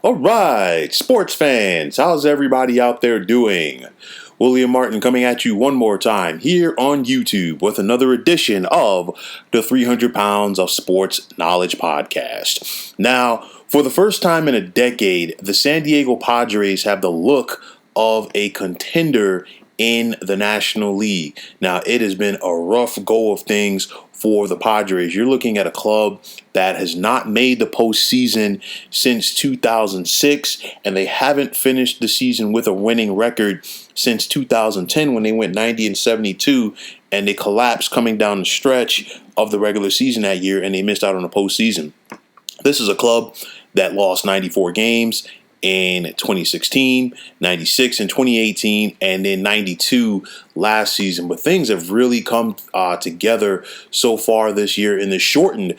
All right, sports fans, how's everybody out there doing? William Martin coming at you one more time here on YouTube with another edition of the 300 Pounds of Sports Knowledge podcast. Now, for the first time in a decade, the San Diego Padres have the look of a contender in the National League. Now, it has been a rough go of things for the Padres. You're looking at a club that has not made the postseason since 2006, and they haven't finished the season with a winning record since 2010 when they went 90-72, and they collapsed coming down the stretch of the regular season that year, and they missed out on the postseason. This is a club that lost 94 games in 2016, 96 in 2018, and then 92 last season. But things have really come together so far this year in the shortened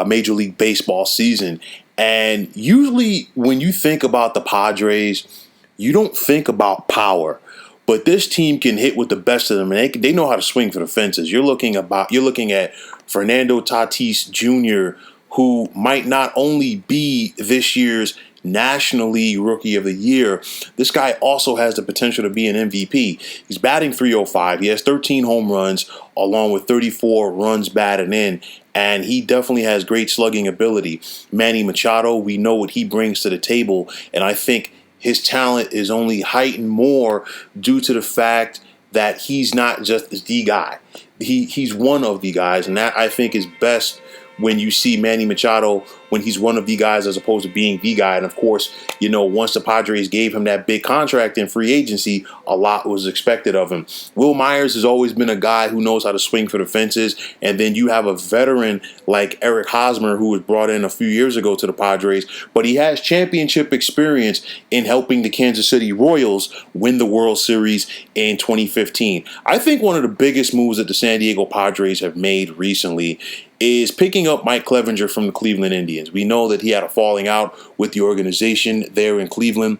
Major League Baseball season. And usually when you think about the Padres, you don't think about power. But this team can hit with the best of them, and they know how to swing for the fences. You're looking at Fernando Tatis Jr., who might not only be this year's National League Rookie of the Year, this guy also has the potential to be an MVP. He's batting .305. He has 13 home runs along with 34 runs batted in, and he definitely has great slugging ability. Manny Machado, we know what he brings to the table, and I think his talent is only heightened more due to the fact that he's not just the guy. He's one of the guys, and that I think is best when you see Manny Machado when he's one of the guys as opposed to being the guy. And of course, you know, once the Padres gave him that big contract in free agency, a lot was expected of him. Will Myers has always been a guy who knows how to swing for the fences. And then you have a veteran like Eric Hosmer, who was brought in a few years ago to the Padres, but he has championship experience in helping the Kansas City Royals win the World Series in 2015. I think one of the biggest moves that the San Diego Padres have made recently is picking up Mike Clevenger from the Cleveland Indians. We know that he had a falling out with the organization there in Cleveland.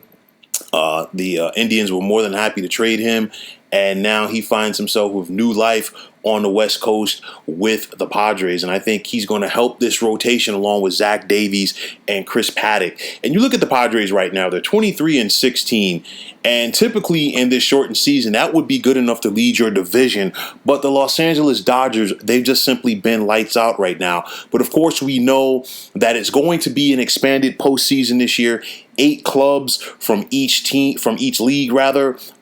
The Indians were more than happy to trade him, and now he finds himself with new life on the West Coast with the Padres. And I think he's going to help this rotation along with Zach Davies and Chris Paddock. And you look at the Padres right now, they're 23-16. And typically in this shortened season, that would be good enough to lead your division. But the Los Angeles Dodgers, they've just simply been lights out right now. But of course, we know that it's going to be an expanded postseason this year. 8 clubs from each league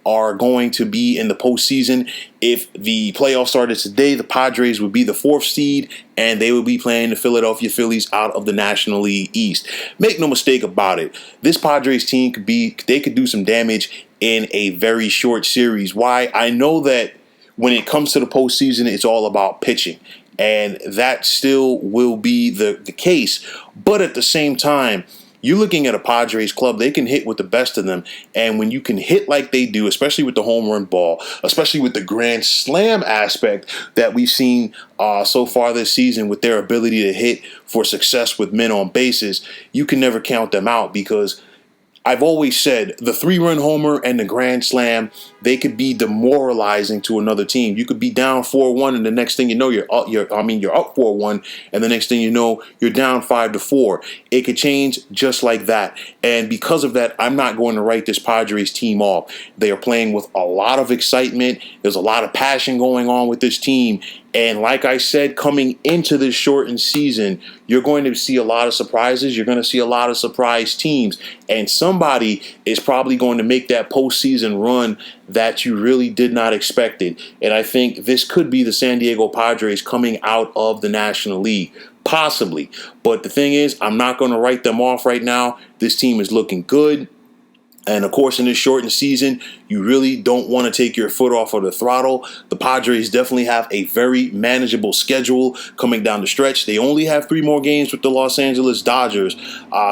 are going to be in the postseason. If the playoffs started today, the Padres would be the 4th seed, and they would be playing the Philadelphia Phillies out of the National League East. Make no mistake about it, this Padres team could do some damage in a very short series. Why? I know that when it comes to the postseason, it's all about pitching, and that still will be the case. But at the same time, you're looking at a Padres club, they can hit with the best of them. And when you can hit like they do, especially with the home run ball, especially with the grand slam aspect that we've seen so far this season with their ability to hit for success with men on bases, you can never count them out, because I've always said the 3-run homer and the grand slam, they could be demoralizing to another team. You could be down 4-1, and the next thing you know, you're up 4-1, and the next thing you know, you're down 5-4. It could change just like that. And because of that, I'm not going to write this Padres team off. They are playing with a lot of excitement. There's a lot of passion going on with this team. And like I said, coming into this shortened season, you're going to see a lot of surprises. You're going to see a lot of surprise teams. And somebody is probably going to make that postseason run that you really did not expect it. And I think this could be the San Diego Padres coming out of the National League. Possibly. But the thing is, I'm not going to write them off right now. This team is looking good. And of course, in this shortened season, you really don't want to take your foot off of the throttle. The Padres definitely have a very manageable schedule coming down the stretch. They only have 3 more games with the Los Angeles Dodgers,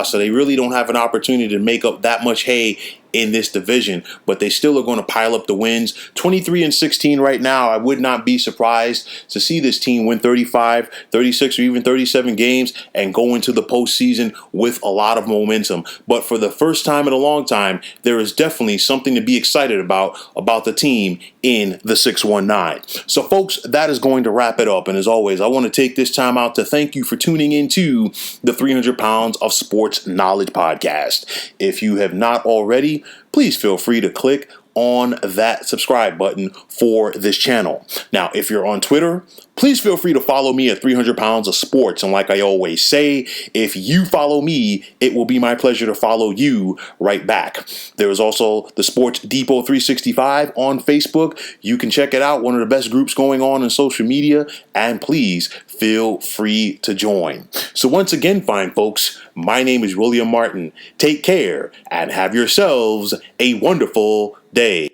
so they really don't have an opportunity to make up that much hay in this division, but they still are going to pile up the wins. 23-16 right now. I would not be surprised to see this team win 35, 36, or even 37 games and go into the postseason with a lot of momentum. But for the first time in a long time, there is definitely something to be excited about the team in the 619. So folks, that is going to wrap it up. And as always, I want to take this time out to thank you for tuning into the 300 Pounds of Sports Knowledge podcast. If you have not already, please feel free to click on that subscribe button for this channel. Now, if you're on Twitter, please feel free to follow me at 300 Pounds of Sports. And like I always say, if you follow me, it will be my pleasure to follow you right back. There is also the Sports Depot 365 on Facebook. You can check it out. One of the best groups going on in social media. And please feel free to join. So once again, fine folks, my name is William Martin. Take care and have yourselves a wonderful day.